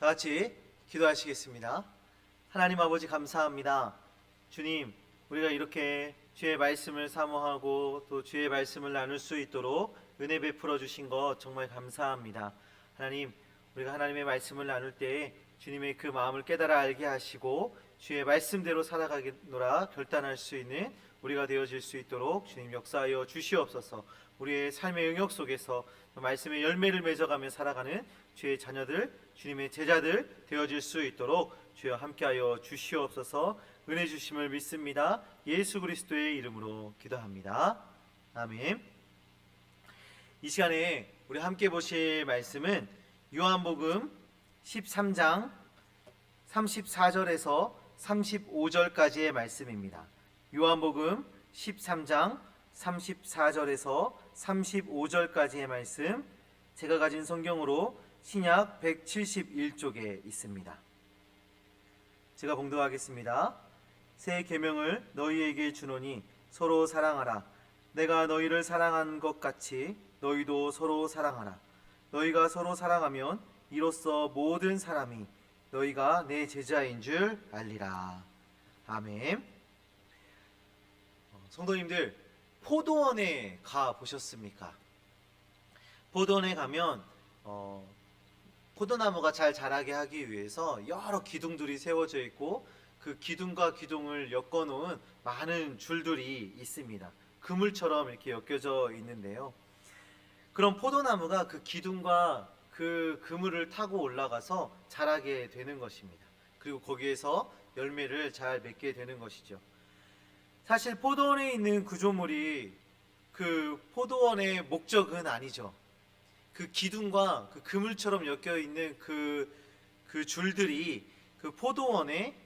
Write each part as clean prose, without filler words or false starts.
다 같이 기도하시겠습니다. 하나님 아버지 감사합니다. 주님, 우리가 이렇게 주의 말씀을 사모하고 또 주의 말씀을 나눌 수 있도록 은혜 베풀어 주신 것 정말 감사합니다. 하나님, 우리가 하나님의 말씀을 나눌 때에 주님의 그 마음을 깨달아 알게 하시고 주의 말씀대로 살아가노라 결단할 수 있는 우리가 되어질 수 있도록 주님 역사하여 주시옵소서. 우리의 삶의 영역 속에서 말씀의 열매를 맺어가며 살아가는 주의 자녀들, 주님의 제자들 되어질 수 있도록 주여 함께하여 주시옵소서. 은혜 주심을 믿습니다. 예수 그리스도의 이름으로 기도합니다. 아멘. 이 시간에 우리 함께 보실 말씀은 요한복음 13장 34절에서 35절까지의 말씀입니다. 요한복음 13장 34절에서 35절까지의 말씀, 제가 가진 성경으로 신약 171쪽에 있습니다. 제가 봉독하겠습니다. 새 계명을 너희에게 주노니 서로 사랑하라. 내가 너희를 사랑한 것 같이 너희도 서로 사랑하라. 너희가 서로 사랑하면 이로써 모든 사람이 너희가 내 제자인 줄 알리라. 아멘. 성도님들, 포도원에 가 보셨습니까? 포도원에 가면 포도나무가 잘 자라게 하기 위해서 여러 기둥들이 세워져 있고 그 기둥과 기둥을 엮어 놓은 많은 줄들이 있습니다. 그물처럼 이렇게 엮여져 있는데요. 그럼 포도나무가 그 기둥과 그 그물을 타고 올라가서 자라게 되는 것입니다. 그리고 거기에서 열매를 잘 맺게 되는 것이죠. 사실 포도원에 있는 구조물이 그 포도원의 목적은 아니죠. 그 기둥과 그 그물처럼 엮여 있는 그 줄들이 그 포도원의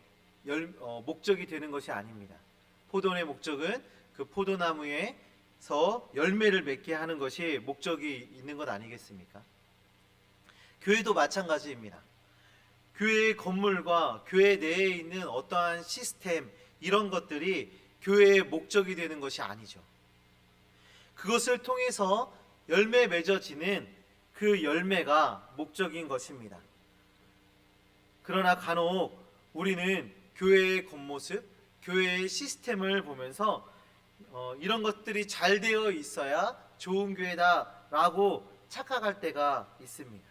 목적이 되는 것이 아닙니다. 포도원의 목적은 그 포도나무에서 열매를 맺게 하는 것이 목적이 있는 것 아니겠습니까? 교회도 마찬가지입니다. 교회의 건물과 교회 내에 있는 어떠한 시스템, 이런 것들이 교회의 목적이 되는 것이 아니죠. 그것을 통해서 열매 맺어지는 그 열매가 목적인 것입니다. 그러나 간혹 우리는 교회의 겉모습, 교회의 시스템을 보면서 이런 것들이 잘 되어 있어야 좋은 교회다라고 착각할 때가 있습니다.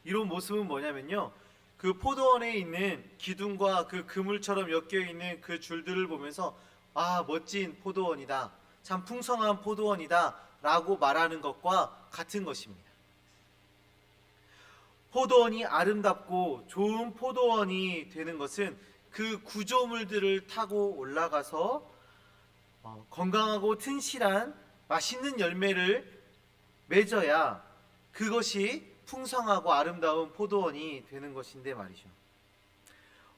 이런 모습은 뭐냐면요, 그 포도원에 있는 기둥과 그 그물처럼 엮여 있는 그 줄들을 보면서 아, 멋진 포도원이다, 참 풍성한 포도원이다 라고 말하는 것과 같은 것입니다. 포도원이 아름답고 좋은 포도원이 되는 것은 그 구조물들을 타고 올라가서 건강하고 튼실한 맛있는 열매를 맺어야 그것이 풍성하고 아름다운 포도원이 되는 것인데 말이죠.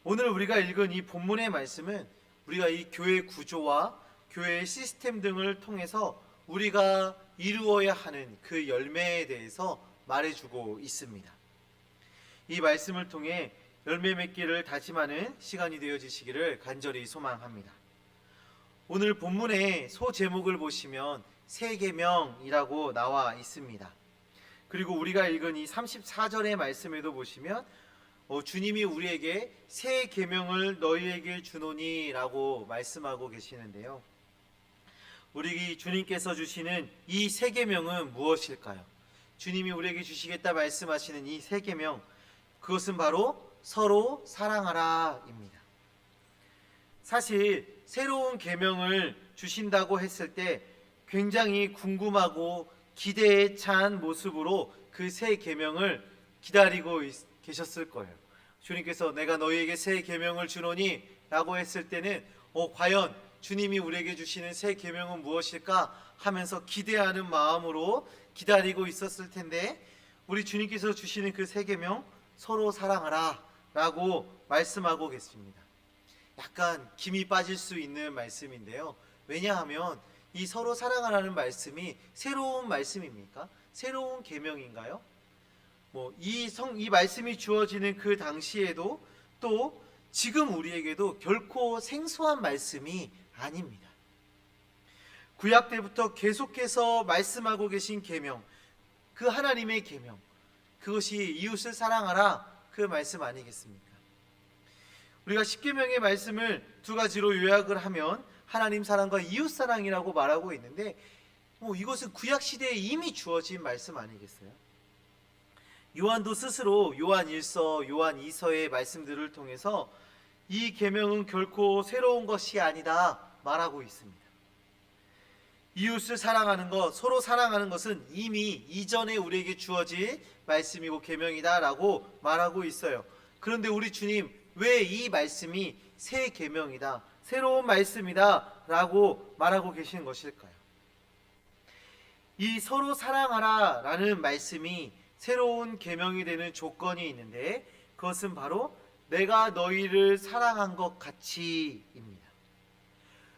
오늘 우리가 읽은 이 본문의 말씀은 우리가 이 교회 구조와 교회의 시스템 등을 통해서 우리가 이루어야 하는 그 열매에 대해서 말해주고 있습니다. 이 말씀을 통해 열매 맺기를 다짐하는 시간이 되어지시기를 간절히 소망합니다. 오늘 본문의 소제목을 보시면 새 계명이라고 나와 있습니다. 그리고 우리가 읽은 이 34절의 말씀에도 보시면 주님이 우리에게 새 계명을 너희에게 주노니 라고 말씀하고 계시는데요. 우리 주님께서 주시는 이 새 계명은 무엇일까요? 주님이 우리에게 주시겠다 말씀하시는 이 새 계명, 그것은 바로 서로 사랑하라 입니다. 사실 새로운 계명을 주신다고 했을 때 굉장히 궁금하고 기대에 찬 모습으로 그 새 계명을 기다리고 계셨을 거예요. 주님께서 내가 너희에게 새 계명을 주노니 라고 했을 때는 과연 주님이 우리에게 주시는 새 계명은 무엇일까 하면서 기대하는 마음으로 기다리고 있었을 텐데, 우리 주님께서 주시는 그 새 계명, 서로 사랑하라 라고 말씀하고 계십니다. 약간 김이 빠질 수 있는 말씀인데요. 왜냐하면 이 서로 사랑하라는 말씀이 새로운 말씀입니까? 새로운 계명인가요? 이 말씀이 주어지는 그 당시에도 또 지금 우리에게도 결코 생소한 말씀이 아닙니다. 구약 때부터 계속해서 말씀하고 계신 계명, 그 하나님의 계명, 그것이 이웃을 사랑하라 그 말씀 아니겠습니까? 우리가 십계명의 말씀을 두 가지로 요약을 하면 하나님 사랑과 이웃 사랑이라고 말하고 있는데 이것은 구약 시대에 이미 주어진 말씀 아니겠어요? 요한도 스스로 요한 1서, 요한 2서의 말씀들을 통해서 이 계명은 결코 새로운 것이 아니다 말하고 있습니다. 이웃을 사랑하는 것, 서로 사랑하는 것은 이미 이전에 우리에게 주어진 말씀이고 계명이다라고 말하고 있어요. 그런데 우리 주님 왜 이 말씀이 새 계명이다, 새로운 말씀이다라고 말하고 계시는 것일까요? 이 서로 사랑하라 라는 말씀이 새로운 계명이 되는 조건이 있는데 그것은 바로 내가 너희를 사랑한 것 같이입니다.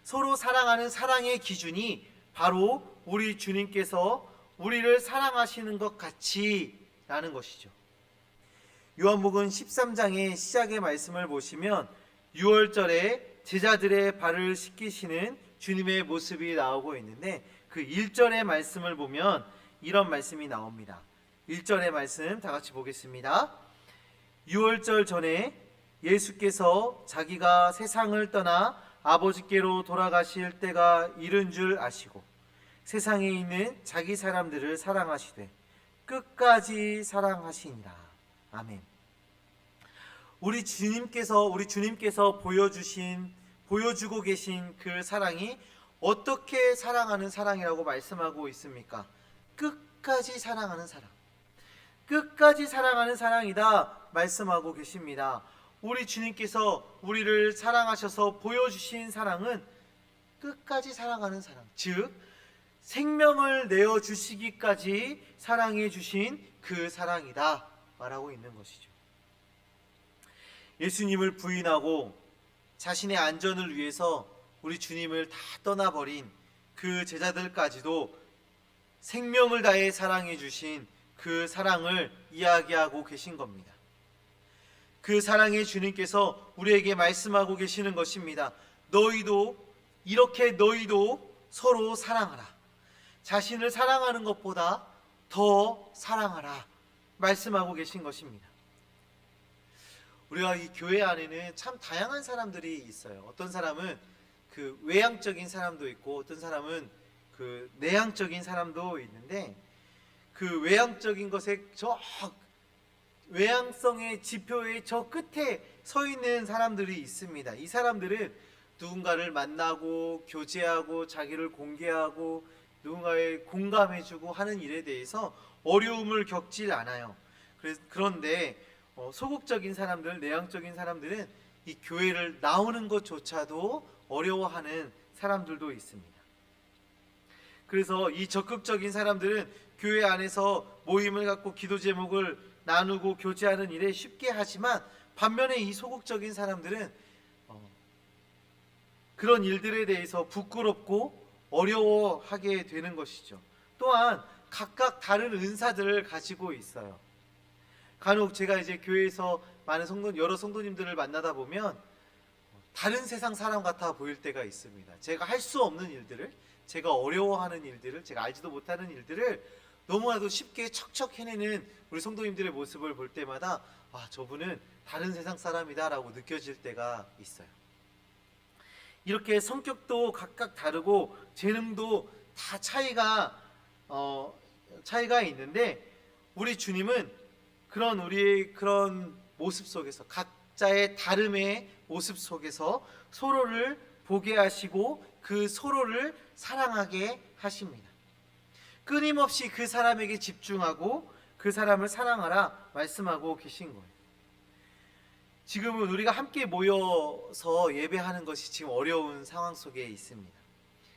서로 사랑하는 사랑의 기준이 바로 우리 주님께서 우리를 사랑하시는 것 같이라는 것이죠. 요한복음 13장의 시작의 말씀을 보시면 유월절에 제자들의 발을 씻기시는 주님의 모습이 나오고 있는데 그 1절의 말씀을 보면 이런 말씀이 나옵니다. 1절의 말씀 다 같이 보겠습니다. 유월절 전에 예수께서 자기가 세상을 떠나 아버지께로 돌아가실 때가 이른 줄 아시고 세상에 있는 자기 사람들을 사랑하시되 끝까지 사랑하시니라. 아멘. 우리 주님께서 보여주고 계신 그 사랑이 어떻게 사랑하는 사랑이라고 말씀하고 있습니까? 끝까지 사랑하는 사랑. 끝까지 사랑하는 사랑이다 말씀하고 계십니다. 우리 주님께서 우리를 사랑하셔서 보여주신 사랑은 끝까지 사랑하는 사랑, 즉 생명을 내어주시기까지 사랑해 주신 그 사랑이다 말하고 있는 것이죠. 예수님을 부인하고 자신의 안전을 위해서 우리 주님을 다 떠나버린 그 제자들까지도 생명을 다해 사랑해 주신 그 사랑을 이야기하고 계신 겁니다. 그 사랑의 주님께서 우리에게 말씀하고 계시는 것입니다. 너희도 서로 사랑하라. 자신을 사랑하는 것보다 더 사랑하라 말씀하고 계신 것입니다. 우리가 이 교회 안에는 참 다양한 사람들이 있어요. 어떤 사람은 그 외향적인 사람도 있고 어떤 사람은 그 내향적인 사람도 있는데 그 외향적인 것에 외향성의 지표의 저 끝에 서 있는 사람들이 있습니다. 이 사람들은 누군가를 만나고 교제하고 자기를 공개하고 누군가에 공감해주고 하는 일에 대해서 어려움을 겪질 않아요. 그런데 소극적인 사람들, 내향적인 사람들은 이 교회를 나오는 것조차도 어려워하는 사람들도 있습니다. 그래서 이 적극적인 사람들은 교회 안에서 모임을 갖고 기도 제목을 나누고 교제하는 일에 쉽게 하지만 반면에 이 소극적인 사람들은 그런 일들에 대해서 부끄럽고 어려워하게 되는 것이죠. 또한 각각 다른 은사들을 가지고 있어요. 간혹 제가 이제 교회에서 여러 성도님들을 만나다 보면 다른 세상 사람 같아 보일 때가 있습니다. 제가 할 수 없는 일들을, 제가 어려워하는 일들을, 제가 알지도 못하는 일들을 너무나도 쉽게 척척 해내는 우리 성도님들의 모습을 볼 때마다 저분은 다른 세상 사람이다라고 느껴질 때가 있어요. 이렇게 성격도 각각 다르고 재능도 다 차이가 있는데 우리 주님은 우리의 그런 모습 속에서 각자의 다름의 모습 속에서 서로를 보게 하시고 그 서로를 사랑하게 하십니다. 끊임없이 그 사람에게 집중하고 그 사람을 사랑하라 말씀하고 계신 거예요. 지금은 우리가 함께 모여서 예배하는 것이 지금 어려운 상황 속에 있습니다.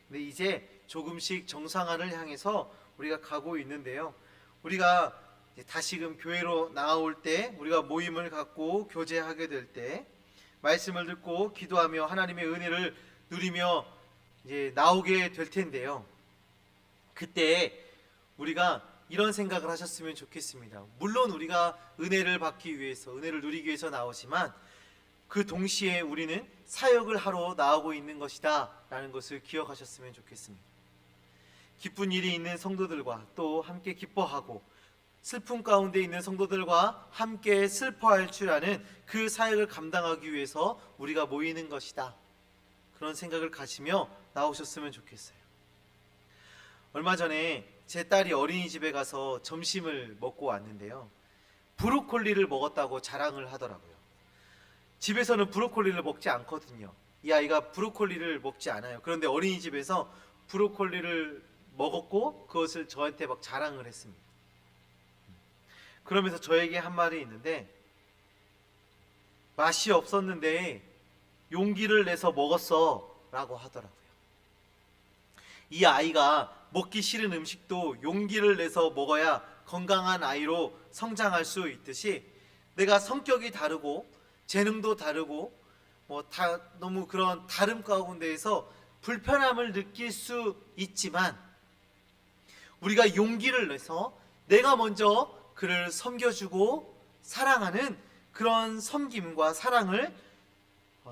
근데 이제 조금씩 정상화를 향해서 우리가 가고 있는데요. 우리가 다시금 교회로 나올 때, 우리가 모임을 갖고 교제하게 될 때, 말씀을 듣고 기도하며 하나님의 은혜를 누리며 이제 나오게 될 텐데요. 그때 우리가 이런 생각을 하셨으면 좋겠습니다. 물론 우리가 은혜를 받기 위해서, 은혜를 누리기 위해서 나오지만 그 동시에 우리는 사역을 하러 나오고 있는 것이다 라는 것을 기억하셨으면 좋겠습니다. 기쁜 일이 있는 성도들과 또 함께 기뻐하고 슬픔 가운데 있는 성도들과 함께 슬퍼할 줄 아는 그 사역을 감당하기 위해서 우리가 모이는 것이다. 그런 생각을 가지며 나오셨으면 좋겠어요. 얼마 전에 제 딸이 어린이집에 가서 점심을 먹고 왔는데요. 브로콜리를 먹었다고 자랑을 하더라고요. 집에서는 브로콜리를 먹지 않거든요. 이 아이가 브로콜리를 먹지 않아요. 그런데 어린이집에서 브로콜리를 먹었고 그것을 저한테 막 자랑을 했습니다. 그러면서 저에게 한 말이 있는데, 맛이 없었는데 용기를 내서 먹었어 라고 하더라고요. 이 아이가 먹기 싫은 음식도 용기를 내서 먹어야 건강한 아이로 성장할 수 있듯이, 내가 성격이 다르고 재능도 다르고 너무 그런 다름 가운데에서 불편함을 느낄 수 있지만, 우리가 용기를 내서 내가 먼저 그를 섬겨주고 사랑하는 그런 섬김과 사랑을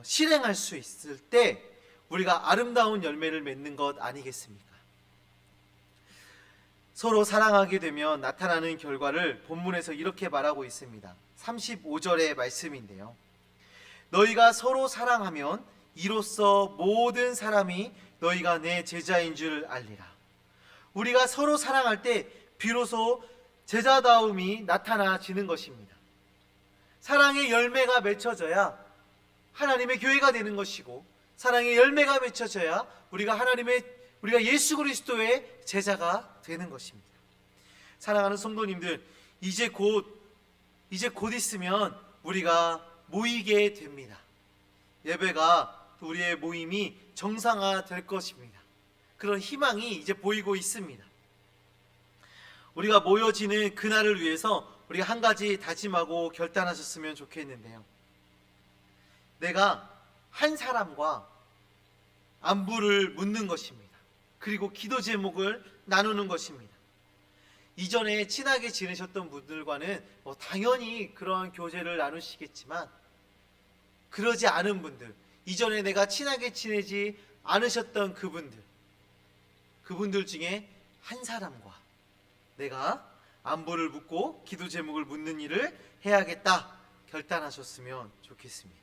실행할 수 있을 때 우리가 아름다운 열매를 맺는 것 아니겠습니까? 서로 사랑하게 되면 나타나는 결과를 본문에서 이렇게 말하고 있습니다. 35절의 말씀인데요. 너희가 서로 사랑하면 이로써 모든 사람이 너희가 내 제자인 줄 알리라. 우리가 서로 사랑할 때 비로소 제자다움이 나타나지는 것입니다. 사랑의 열매가 맺혀져야 하나님의 교회가 되는 것이고, 사랑의 열매가 맺혀져야 우리가 예수 그리스도의 제자가 되는 것입니다. 사랑하는 성도님들, 이제 곧 있으면 우리가 모이게 됩니다. 예배가, 우리의 모임이 정상화될 것입니다. 그런 희망이 이제 보이고 있습니다. 우리가 모여지는 그날을 위해서 우리가 한 가지 다짐하고 결단하셨으면 좋겠는데요. 내가 한 사람과 안부를 묻는 것입니다. 그리고 기도 제목을 나누는 것입니다. 이전에 친하게 지내셨던 분들과는 당연히 그런 교제를 나누시겠지만, 그러지 않은 분들, 이전에 내가 친하게 지내지 않으셨던 그분들 중에 한 사람과 내가 안부를 묻고 기도 제목을 묻는 일을 해야겠다 결단하셨으면 좋겠습니다.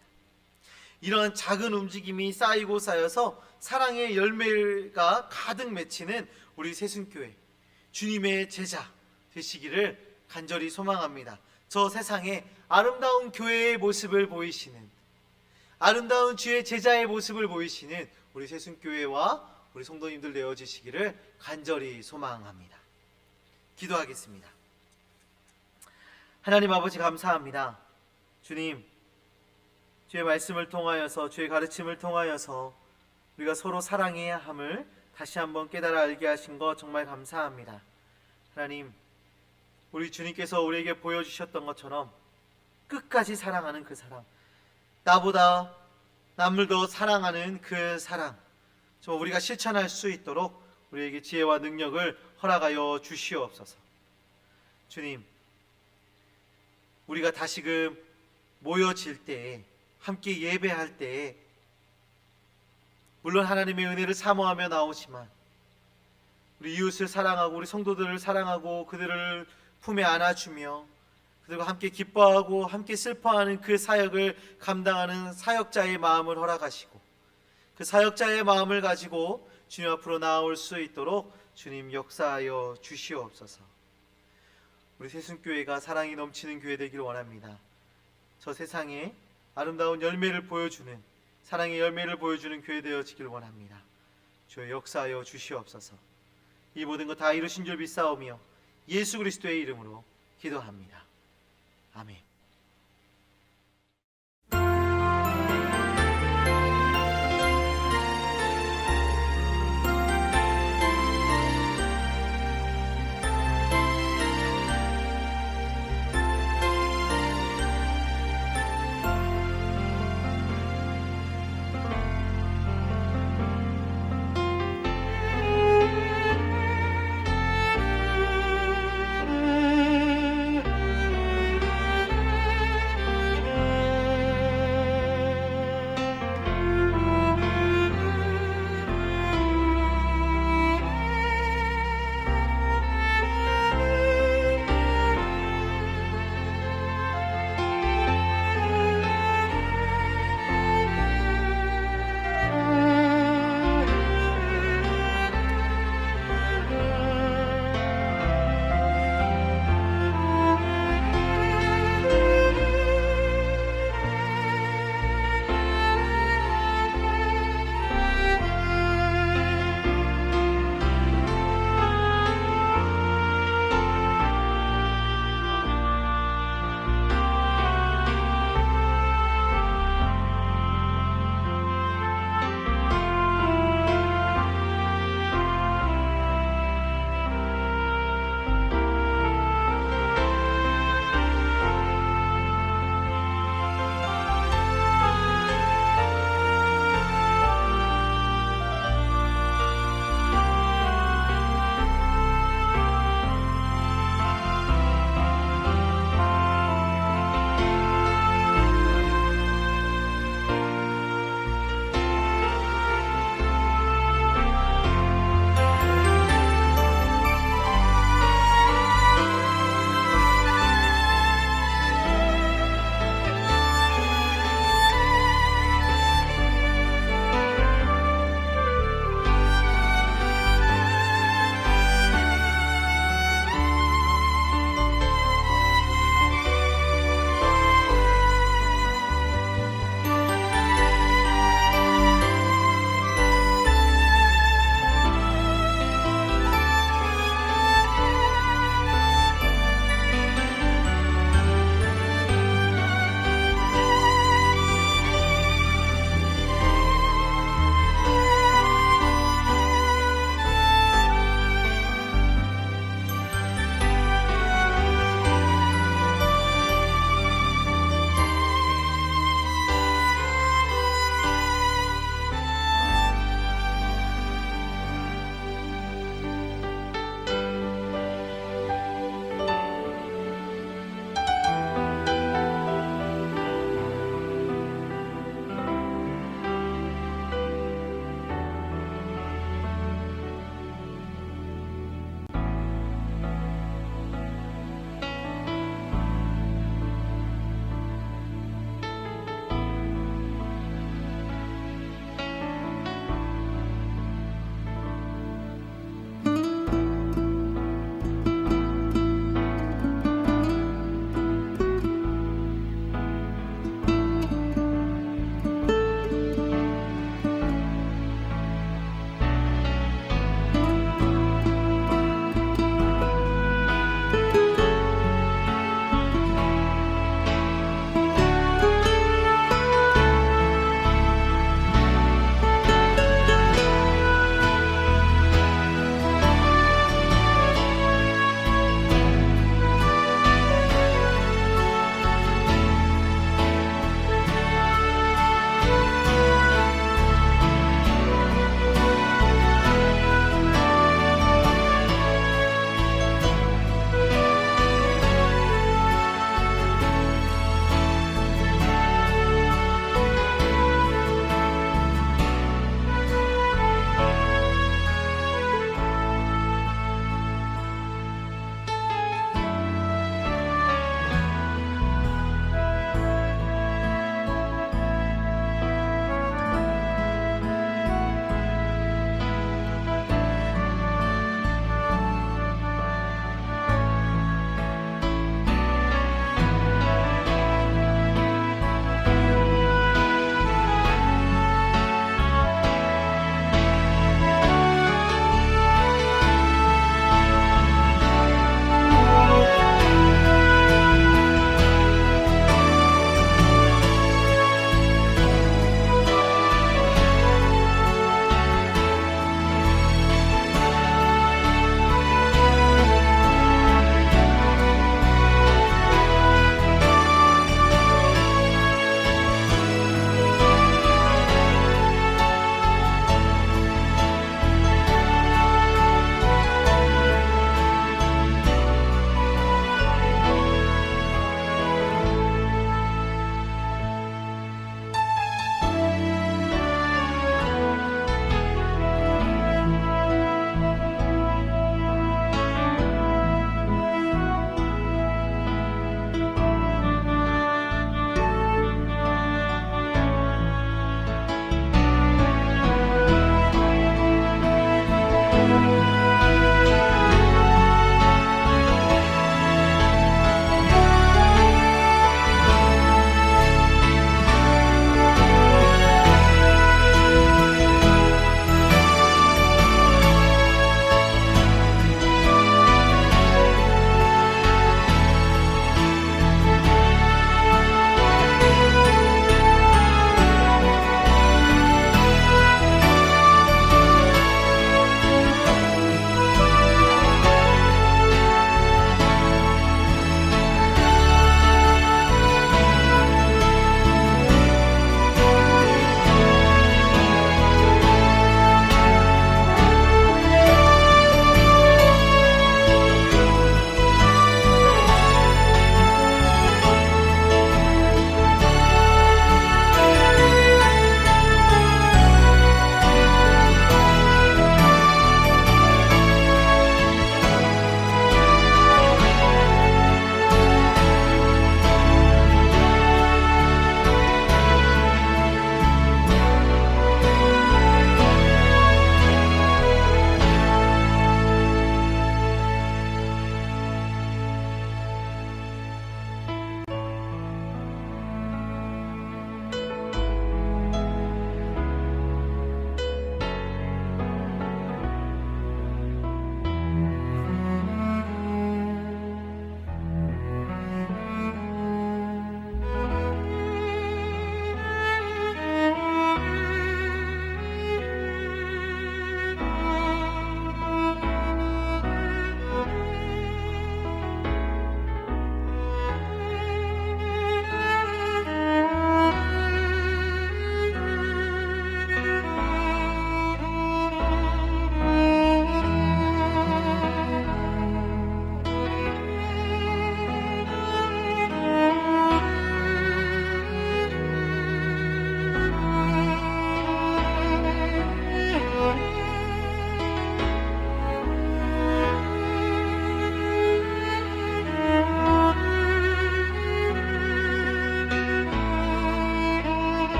이런 작은 움직임이 쌓이고 쌓여서 사랑의 열매가 가득 맺히는 우리 새순교회, 주님의 제자 되시기를 간절히 소망합니다. 저 세상에 아름다운 교회의 모습을 보이시는, 아름다운 주의 제자의 모습을 보이시는 우리 새순교회와 우리 성도님들 되어지시기를 간절히 소망합니다. 기도하겠습니다. 하나님 아버지, 감사합니다. 주님, 주의 말씀을 통하여서, 주의 가르침을 통하여서 우리가 서로 사랑해야 함을 다시 한번 깨달아 알게 하신 것 정말 감사합니다. 하나님, 우리 주님께서 우리에게 보여주셨던 것처럼 끝까지 사랑하는 그 사랑, 나보다 남을 더 사랑하는 그 사랑, 저 우리가 실천할 수 있도록 우리에게 지혜와 능력을 허락하여 주시옵소서. 주님, 우리가 다시금 모여질 때에, 함께 예배할 때에, 물론 하나님의 은혜를 사모하며 나오지만 우리 이웃을 사랑하고 우리 성도들을 사랑하고 그들을 품에 안아주며 그들과 함께 기뻐하고 함께 슬퍼하는 그 사역을 감당하는 사역자의 마음을 허락하시고, 그 사역자의 마음을 가지고 주님 앞으로 나아올 수 있도록 주님 역사하여 주시옵소서. 우리 새순교회가 사랑이 넘치는 교회 되기를 원합니다. 저 세상에 아름다운 열매를 보여주는, 사랑의 열매를 보여주는 교회 되어지기를 원합니다. 주여 역사하여 주시옵소서. 이 모든 것 다 이루신 줄 믿사오며 예수 그리스도의 이름으로 기도합니다. 아멘.